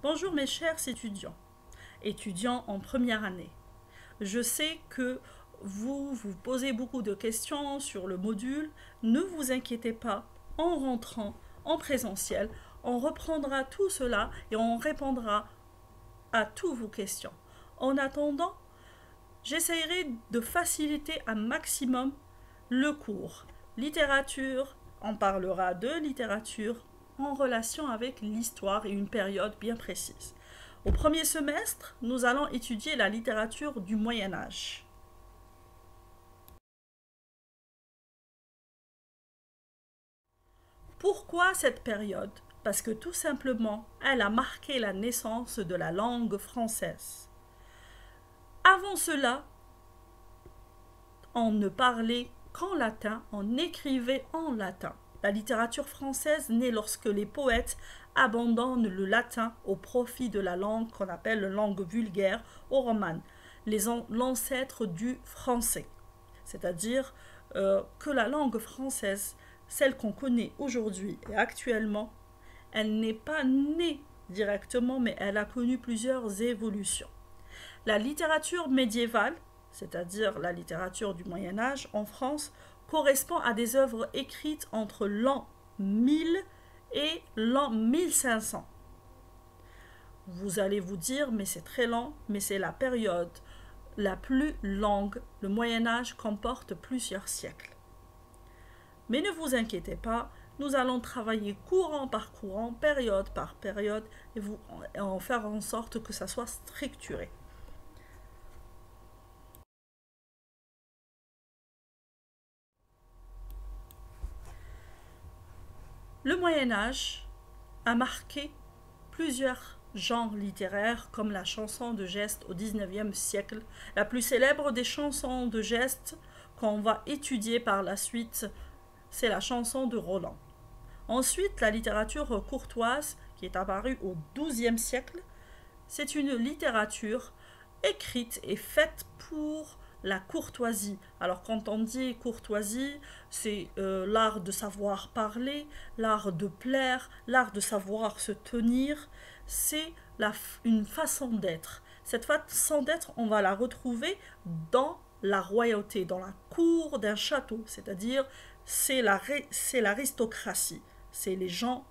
Bonjour mes chers étudiants en première année. Je sais que vous vous posez beaucoup de questions sur le module. Ne vous inquiétez pas, en rentrant en présentiel, on reprendra tout cela et on répondra à toutes vos questions. En attendant, j'essaierai de faciliter un maximum le cours. Littérature, on parlera de littérature en relation avec l'histoire et une période bien précise. Au premier semestre, nous allons étudier la littérature du Moyen Âge. Pourquoi cette période? Parce que tout simplement, elle a marqué la naissance de la langue française. Avant cela, on ne parlait qu'en latin, on écrivait en latin. La littérature française naît lorsque les poètes abandonnent le latin au profit de la langue qu'on appelle langue vulgaire ou romane, l'ancêtre du français. C'est-à-dire que la langue française, celle qu'on connaît aujourd'hui et actuellement, elle n'est pas née directement, mais elle a connu plusieurs évolutions. La littérature médiévale, c'est-à-dire la littérature du Moyen Âge en France, correspond à des œuvres écrites entre l'an 1000 et l'an 1500. Vous allez vous dire, mais c'est très lent, mais c'est la période la plus longue. Le Moyen Âge comporte plusieurs siècles. Mais ne vous inquiétez pas, nous allons travailler courant par courant, période par période, et en faire en sorte que ça soit structuré. Le Moyen Âge a marqué plusieurs genres littéraires comme la chanson de geste au XIXe siècle. La plus célèbre des chansons de geste qu'on va étudier par la suite, c'est la chanson de Roland. Ensuite, la littérature courtoise qui est apparue au XIIe siècle, c'est une littérature écrite et faite pour la courtoisie. Alors quand on dit courtoisie, c'est l'art de savoir parler, l'art de plaire, l'art de savoir se tenir. C'est une façon d'être. Cette façon d'être, on va la retrouver dans la royauté, dans la cour d'un château. C'est-à-dire, c'est l'aristocratie. C'est les gens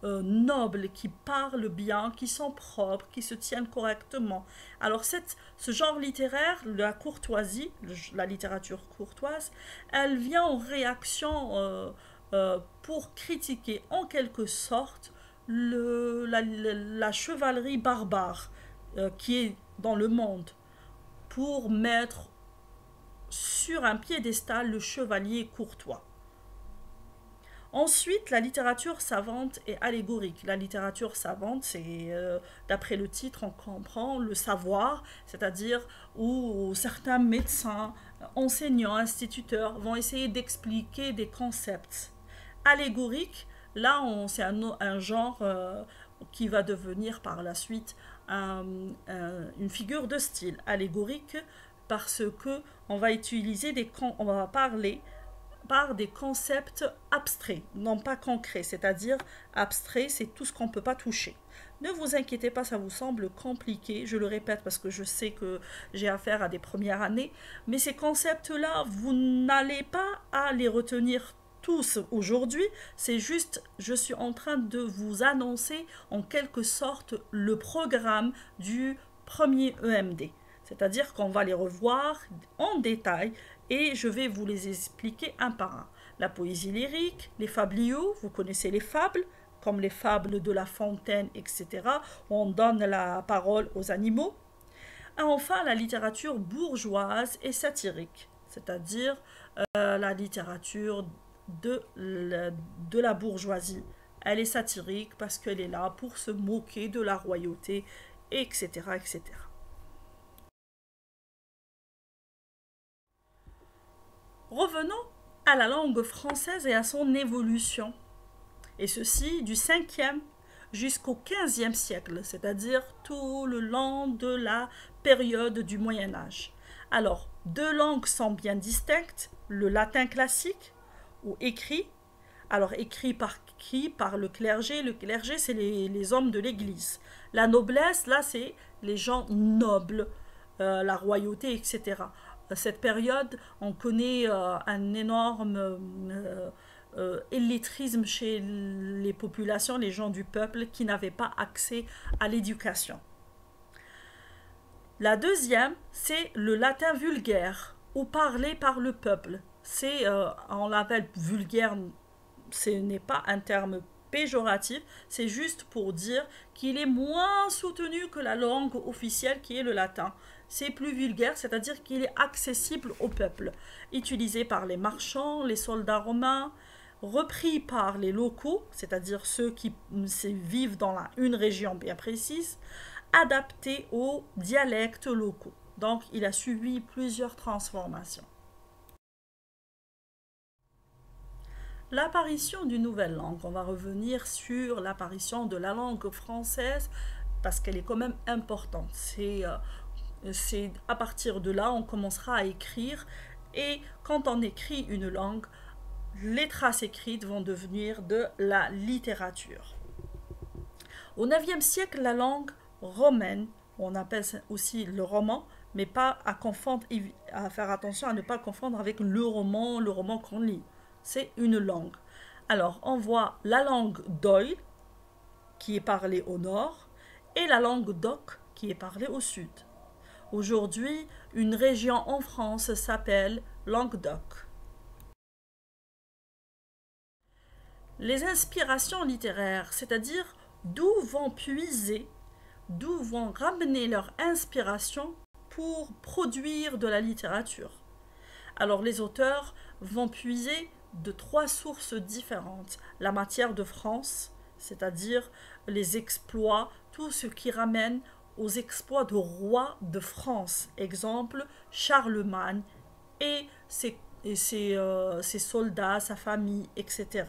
nobles, qui parlent bien, qui sont propres, qui se tiennent correctement. Alors ce genre littéraire, la courtoisie, la littérature courtoise, elle vient en réaction pour critiquer en quelque sorte la chevalerie barbare qui est dans le monde, pour mettre sur un piédestal le chevalier courtois. Ensuite, la littérature savante et allégorique. La littérature savante, c'est, d'après le titre, on comprend le savoir, c'est-à-dire où certains médecins, enseignants, instituteurs vont essayer d'expliquer des concepts. Allégorique, là, c'est un genre qui va devenir par la suite une figure de style. Allégorique, parce que on va utiliser on va parler par des concepts abstraits, non pas concrets, c'est-à-dire abstrait, c'est tout ce qu'on ne peut pas toucher. Ne vous inquiétez pas, ça vous semble compliqué, je le répète parce que je sais que j'ai affaire à des premières années, mais ces concepts-là, vous n'allez pas à les retenir tous aujourd'hui, c'est juste, je suis en train de vous annoncer en quelque sorte le programme du premier EMD. C'est-à-dire qu'on va les revoir en détail et je vais vous les expliquer un par un. La poésie lyrique, les fabliaux, vous connaissez les fables, comme les fables de La Fontaine, etc., où on donne la parole aux animaux. Et enfin, la littérature bourgeoise et satirique, c'est-à-dire la littérature de la bourgeoisie. Elle est satirique parce qu'elle est là pour se moquer de la royauté, etc., etc. Revenons à la langue française et à son évolution, et ceci du 5e jusqu'au 15e siècle, c'est-à-dire tout le long de la période du Moyen Âge. Alors, deux langues sont bien distinctes, le latin classique ou écrit, Alors, écrit par qui? Par le clergé. Le clergé, c'est les hommes de l'Église. La noblesse, là, c'est les gens nobles, la royauté, etc. Cette période, on connaît un énorme illettrisme chez les populations, les gens du peuple qui n'avaient pas accès à l'éducation. La deuxième, c'est le latin vulgaire, ou parlé par le peuple. On l'appelle vulgaire, ce n'est pas un terme péjoratif, c'est juste pour dire qu'il est moins soutenu que la langue officielle qui est le latin. C'est plus vulgaire, c'est-à-dire qu'il est accessible au peuple, utilisé par les marchands, les soldats romains, repris par les locaux, c'est-à-dire ceux qui vivent dans une région bien précise, adapté aux dialectes locaux. Donc, il a subi plusieurs transformations. L'apparition d'une nouvelle langue. On va revenir sur l'apparition de la langue française parce qu'elle est quand même importante. C'est à partir de là, on commencera à écrire et quand on écrit une langue, les traces écrites vont devenir de la littérature. Au IXe siècle, la langue romaine, on appelle aussi le roman, mais pas à confondre, à faire attention à ne pas confondre avec le roman qu'on lit. C'est une langue. Alors, on voit la langue d'Oïl, qui est parlée au nord, et la langue d'Oc, qui est parlée au sud. Aujourd'hui, une région en France s'appelle Languedoc. Les inspirations littéraires, c'est-à-dire d'où vont puiser, d'où vont ramener leur inspiration pour produire de la littérature. Alors les auteurs vont puiser de 3 sources différentes. La matière de France, c'est-à-dire les exploits, tout ce qui ramène aux exploits de rois de France. Exemple, Charlemagne et ses soldats, sa famille, etc.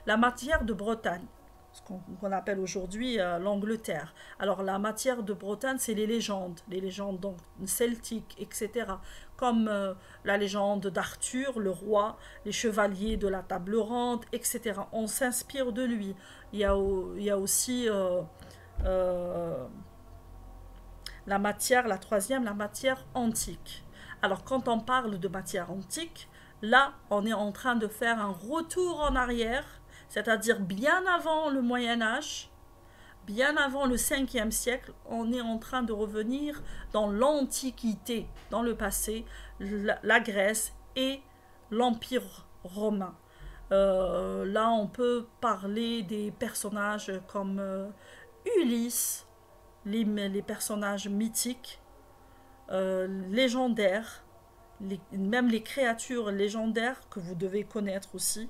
La matière de Bretagne, ce qu'on appelle aujourd'hui l'Angleterre. Alors la matière de Bretagne, c'est les légendes donc celtiques, etc. Comme la légende d'Arthur, le roi, les chevaliers de la table ronde, etc. On s'inspire de lui. Il y a aussi la troisième, la matière antique. Alors quand on parle de matière antique, là, on est en train de faire un retour en arrière, c'est-à-dire bien avant le Moyen-Âge, bien avant le 5e siècle, on est en train de revenir dans l'Antiquité, dans le passé, la Grèce et l'Empire romain. Là, on peut parler des personnages comme Ulysse, les personnages mythiques, légendaires, même les créatures légendaires que vous devez connaître aussi.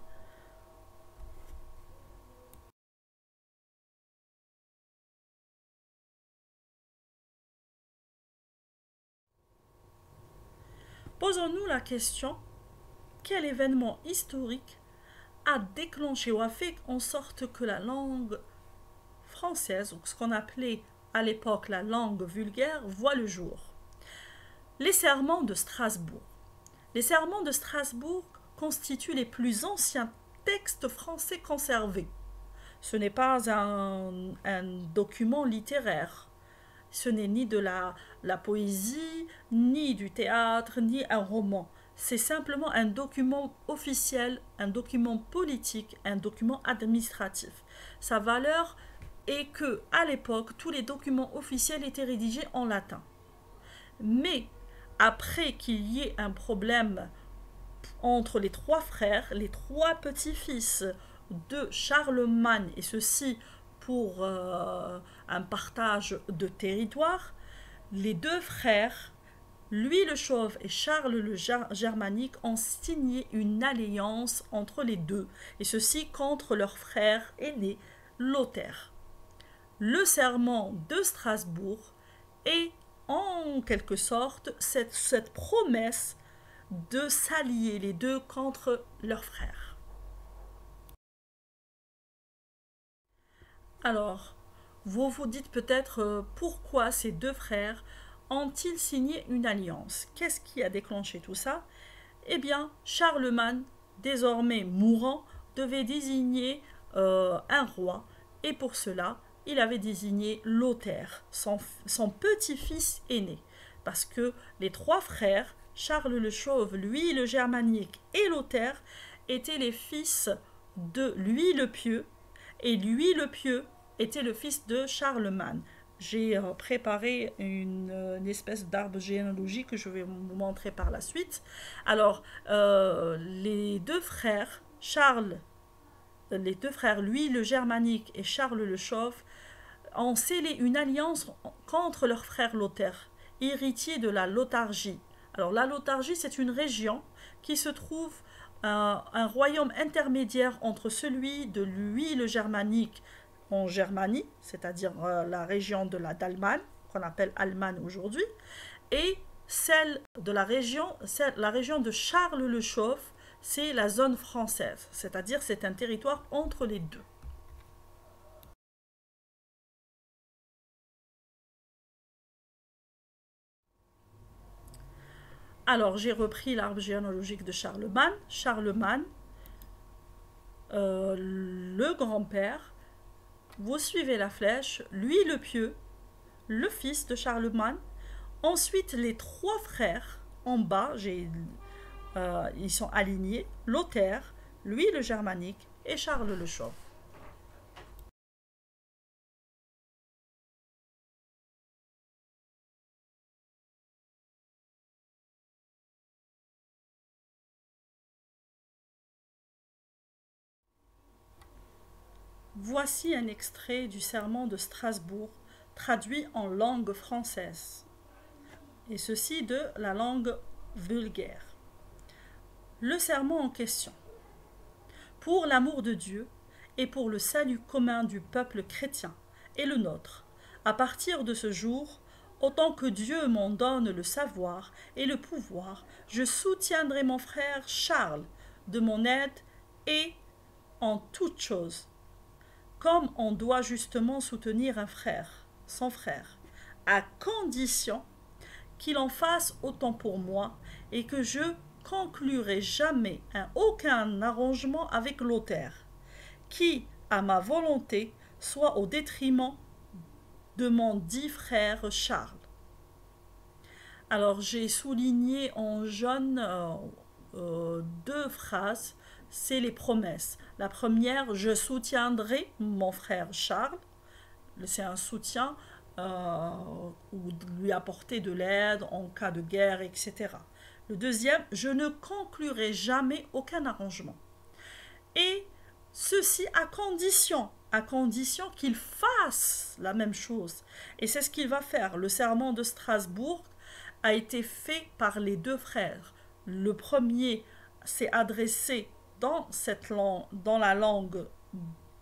Posons-nous la question, quel événement historique a déclenché ou a fait en sorte que la langue française, ou ce qu'on appelait à l'époque la langue vulgaire, voit le jour? Les sermons de Strasbourg. Les sermons de Strasbourg constituent les plus anciens textes français conservés. Ce n'est pas un document littéraire. Ce n'est ni de la poésie, ni du théâtre, ni un roman. C'est simplement un document officiel, un document politique, un document administratif. Sa valeur est que, à l'époque, tous les documents officiels étaient rédigés en latin. Mais après qu'il y ait un problème entre les 3 frères, les 3 petits-fils de Charlemagne, et ceci pour un partage de territoire, les 2 frères, Louis le Chauve et Charles le Germanique, ont signé une alliance entre les deux, et ceci contre leur frère aîné, Lothaire. Le serment de Strasbourg est en quelque sorte cette promesse de s'allier les deux contre leurs frères. Alors, vous vous dites peut-être pourquoi ces 2 frères ont-ils signé une alliance? Qu'est-ce qui a déclenché tout ça? Eh bien, Charlemagne, désormais mourant, devait désigner un roi, et pour cela, il avait désigné Lothaire, son petit-fils aîné, parce que les trois frères, Charles le Chauve, Louis le Germanique et Lothaire, étaient les fils de Louis le Pieux, et Louis le Pieux était le fils de Charlemagne. J'ai préparé une espèce d'arbre généalogique que je vais vous montrer par la suite. Alors, les deux frères, Louis le Germanique et Charles le Chauve, ont scellé une alliance contre leur frère Lothaire, héritier de la Lotharingie. Alors, la Lotharingie, c'est une région qui se trouve un royaume intermédiaire entre celui de Louis le Germanique en Germanie, c'est-à-dire la région de d'Allemagne, qu'on appelle Allemagne aujourd'hui, et celle de la région de Charles le Chauve, c'est la zone française, c'est-à-dire c'est un territoire entre les deux. Alors j'ai repris l'arbre généalogique de Charlemagne. Charlemagne, le grand-père, vous suivez la flèche, lui le pieux, le fils de Charlemagne. Ensuite, les trois frères en bas, ils sont alignés, Lothaire, Louis le Germanique et Charles le Chauve. Voici un extrait du serment de Strasbourg, traduit en langue française, et ceci de la langue vulgaire. Le serment en question. Pour l'amour de Dieu et pour le salut commun du peuple chrétien et le nôtre, à partir de ce jour, autant que Dieu m'en donne le savoir et le pouvoir, je soutiendrai mon frère Charles de mon aide et en toutes choses, comme on doit justement soutenir un frère, son frère, à condition qu'il en fasse autant pour moi et que je conclurai jamais aucun arrangement avec Lothaire, qui, à ma volonté, soit au détriment de mon dit frère Charles. Alors j'ai souligné en jaune deux phrases, c'est les promesses. La première, je soutiendrai mon frère Charles, c'est un soutien ou lui apporter de l'aide en cas de guerre, etc. Le deuxième, je ne conclurai jamais aucun arrangement. Et ceci à condition qu'il fasse la même chose. Et c'est ce qu'il va faire. Le serment de Strasbourg a été fait par les deux frères. Le premier s'est adressé dans la langue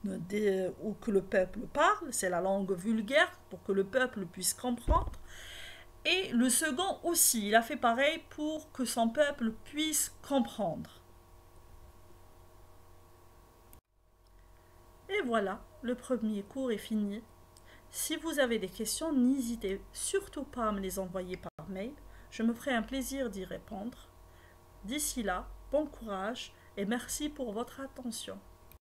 où que le peuple parle, c'est la langue vulgaire pour que le peuple puisse comprendre. Et le second aussi, il a fait pareil pour que son peuple puisse comprendre. Et voilà, le premier cours est fini. Si vous avez des questions, n'hésitez surtout pas à me les envoyer par mail. Je me ferai un plaisir d'y répondre. D'ici là, bon courage et merci pour votre attention.